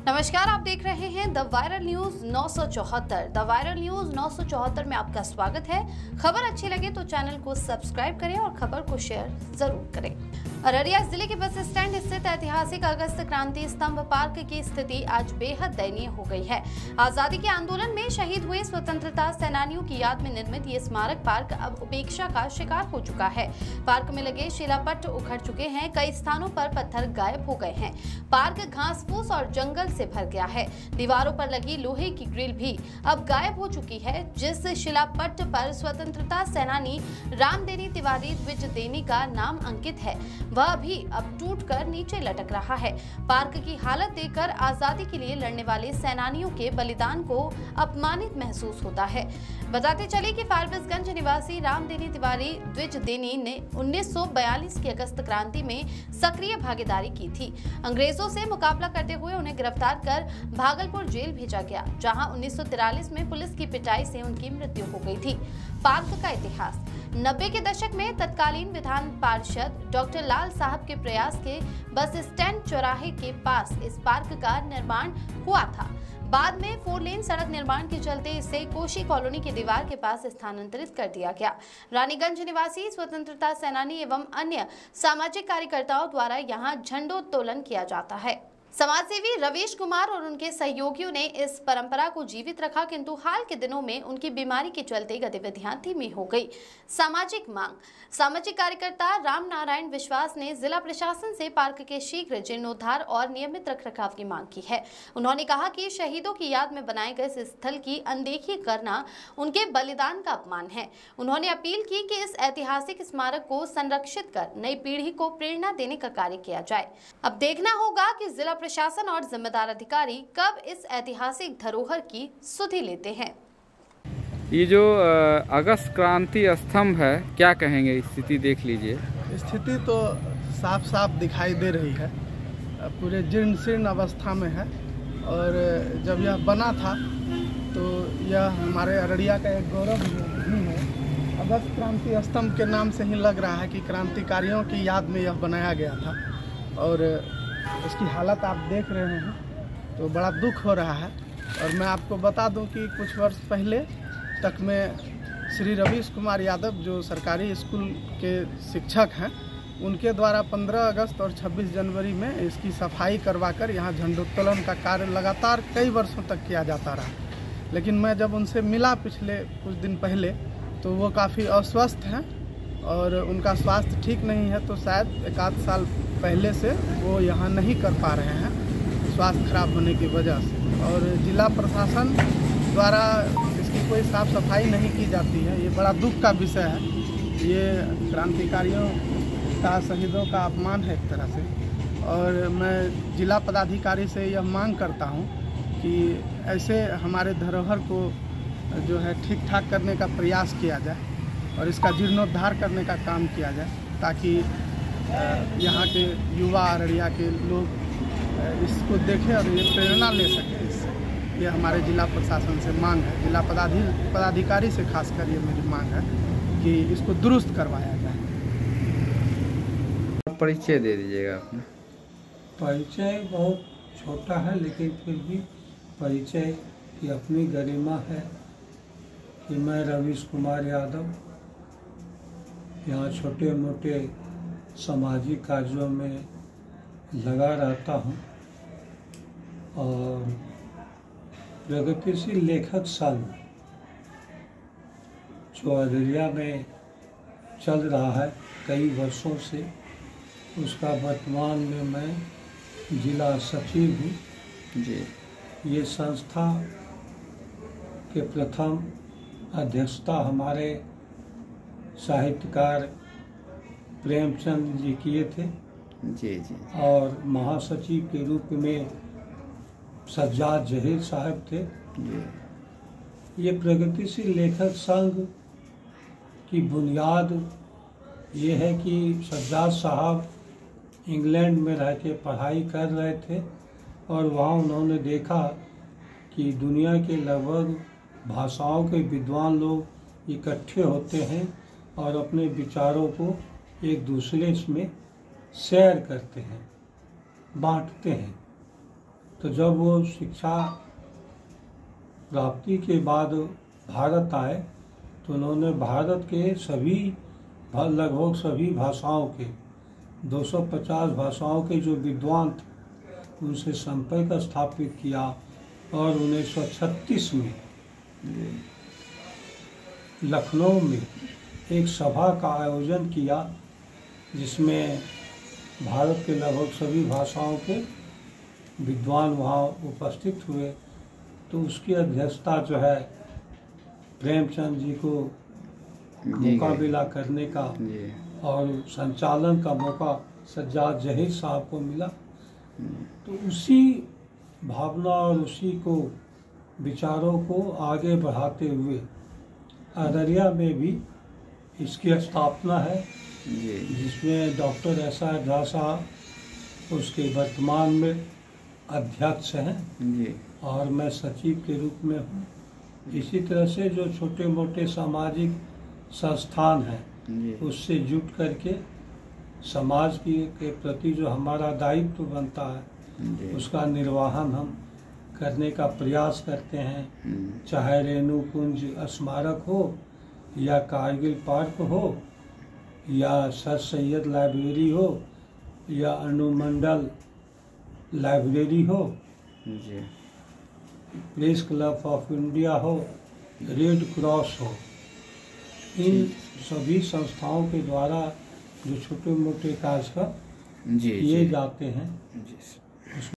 नमस्कार, आप देख रहे हैं the viral news 974। The viral news 974 में आपका स्वागत है। खबर अच्छी लगे तो चैनल को सब्सक्राइब करें और खबर को शेयर जरूर करें। अररिया जिले के बस स्टैंड स्थित ऐतिहासिक अगस्त क्रांति स्तंभ पार्क की स्थिति आज बेहद दयनीय हो गई है। आजादी के आंदोलन में शहीद हुए स्वतंत्रता सेनानियों की याद में निर्मित ये स्मारक पार्क अब उपेक्षा का शिकार हो चुका है। पार्क में लगे शिलापट्ट उखड़ चुके हैं, कई स्थानों पर पत्थर गायब हो गए हैं। पार्क घास फूस और जंगल से भर गया है। दीवारों पर लगी लोहे की ग्रिल भी अब गायब हो चुकी है। जिस शिलापट्ट पर स्वतंत्रता सेनानी रामदेनी तिवारी द्विज देनी का नाम अंकित है, वह भी अब टूटकर नीचे लटक रहा है। पार्क की हालत देखकर आजादी के लिए लड़ने वाले सेनानियों के बलिदान को अपमानित महसूस होता है। बताते चले कि फारबिसगंज निवासी रामदेनी तिवारी द्विज देनी ने 1942 की अगस्त क्रांति में सक्रिय भागीदारी की थी। अंग्रेजों से मुकाबला करते हुए उन्हें गिरफ्तार कर भागलपुर जेल भेजा गया, जहां 1943 में पुलिस की पिटाई से उनकी मृत्यु हो गई थी। पार्क का इतिहास 90 के दशक में तत्कालीन विधान पार्षद डॉक्टर लाल साहब के प्रयास के बस स्टैंड चौराहे के पास इस पार्क का निर्माण हुआ था। बाद में 4 लेन सड़क निर्माण के चलते इसे कोशी कॉलोनी की दीवार के पास स्थानांतरित कर दिया गया। रानीगंज निवासी स्वतंत्रता सेनानी एवं अन्य सामाजिक कार्यकर्ताओं द्वारा यहाँ झंडोत्तोलन किया जाता है। समाजसेवी रवीश कुमार और उनके सहयोगियों ने इस परंपरा को जीवित रखा, किंतु हाल के दिनों में उनकी बीमारी के चलते गतिविधियां धीमी हो गई। सामाजिक मांग सामाजिक कार्यकर्ता राम नारायण विश्वास ने जिला प्रशासन से पार्क के शीघ्र जीर्णोद्धार और नियमित रखरखाव की मांग की है। उन्होंने कहा कि शहीदों की याद में बनाए गए इस स्थल की अनदेखी करना उनके बलिदान का अपमान है। उन्होंने अपील की कि इस ऐतिहासिक स्मारक को संरक्षित कर नई पीढ़ी को प्रेरणा देने का कार्य किया जाए। अब देखना होगा कि जिला प्रशासन और जिम्मेदार अधिकारी कब इस ऐतिहासिक धरोहर की सुधि लेते हैं। ये जो अगस्त क्रांति स्तंभ है, क्या कहेंगे? स्थिति देख लीजिए। स्थिति तो साफ साफ दिखाई दे रही है, पूरे जीर्ण शीर्ण अवस्था में है। और जब यह बना था तो यह हमारे अररिया का एक गौरव भी है। अगस्त क्रांति स्तंभ के नाम से ही लग रहा है कि क्रांतिकारियों की याद में यह बनाया गया था। और इसकी हालत आप देख रहे हैं तो बड़ा दुख हो रहा है। और मैं आपको बता दूं कि कुछ वर्ष पहले तक में श्री रवीश कुमार यादव, जो सरकारी स्कूल के शिक्षक हैं, उनके द्वारा 15 अगस्त और 26 जनवरी में इसकी सफाई करवाकर यहाँ झंडोत्तोलन का कार्य लगातार कई वर्षों तक किया जाता रहा। लेकिन मैं जब उनसे मिला पिछले कुछ दिन पहले तो वो काफ़ी अस्वस्थ हैं और उनका स्वास्थ्य ठीक नहीं है। तो शायद 1 आध साल पहले से वो यहाँ नहीं कर पा रहे हैं, स्वास्थ्य खराब होने की वजह से। और जिला प्रशासन द्वारा इसकी कोई साफ सफाई नहीं की जाती है। ये बड़ा दुख का विषय है। ये क्रांतिकारियों का, शहीदों का अपमान है एक तरह से। और मैं जिला पदाधिकारी से यह मांग करता हूँ कि ऐसे हमारे धरोहर को जो है ठीक ठाक करने का प्रयास किया जाए और इसका जीर्णोद्धार करने का काम किया जाए, ताकि यहाँ के युवा, अररिया के लोग इसको देखें और ये प्रेरणा ले सकें इससे। ये हमारे जिला प्रशासन से मांग है, जिला पदाधिकारी से खासकर ये मेरी मांग है कि इसको दुरुस्त करवाया जाए। परिचय दे दीजिएगा अपना। परिचय बहुत छोटा है, लेकिन फिर भी परिचय की अपनी गरिमा है कि मैं रवीश कुमार यादव यहाँ छोटे मोटे सामाजिक कार्यों में लगा रहता हूँ। और प्रगतिशील लेखक संघ जो अररिया में चल रहा है कई वर्षों से, उसका वर्तमान में मैं जिला सचिव हूँ जी। ये संस्था के प्रथम अध्यक्षता हमारे साहित्यकार प्रेमचंद जी किए थे जी जी। और महासचिव के रूप में सज्जाद जहीर साहब थे जी। ये प्रगतिशील लेखक संघ की बुनियाद ये है कि सज्जाद साहब इंग्लैंड में रह के पढ़ाई कर रहे थे और वहाँ उन्होंने देखा कि दुनिया के लगभग भाषाओं के विद्वान लोग इकट्ठे होते हैं और अपने विचारों को एक दूसरे में शेयर करते हैं, बांटते हैं। तो जब वो शिक्षा प्राप्ति के बाद भारत आए तो उन्होंने भारत के सभी लगभग सभी भाषाओं के 250 भाषाओं के जो विद्वान थे उनसे संपर्क स्थापित किया और 1936 में लखनऊ में एक सभा का आयोजन किया जिसमें भारत के लगभग सभी भाषाओं के विद्वान वहाँ उपस्थित हुए। तो उसकी अध्यक्षता जो है प्रेमचंद जी को मुकाबला करने का और संचालन का मौका सज्जाद जहीर साहब को मिला। तो उसी भावना और उसी को विचारों को आगे बढ़ाते हुए अररिया में भी इसकी स्थापना है जिसमें डॉक्टर एसआर झा साहब उसके वर्तमान में अध्यक्ष हैं और मैं सचिव के रूप में हूँ। इसी तरह से जो छोटे मोटे सामाजिक संस्थान हैं उससे जुट करके समाज के प्रति जो हमारा दायित्व बनता है उसका निर्वहन हम करने का प्रयास करते हैं। चाहे रेणु कुंज स्मारक हो या कारगिल पार्क हो या सर सैयद लाइब्रेरी हो या अनुमंडल लाइब्रेरी हो, प्रेस क्लब ऑफ इंडिया हो, रेड क्रॉस हो, इन सभी संस्थाओं के द्वारा जो छोटे मोटे कार्य किए जाते हैं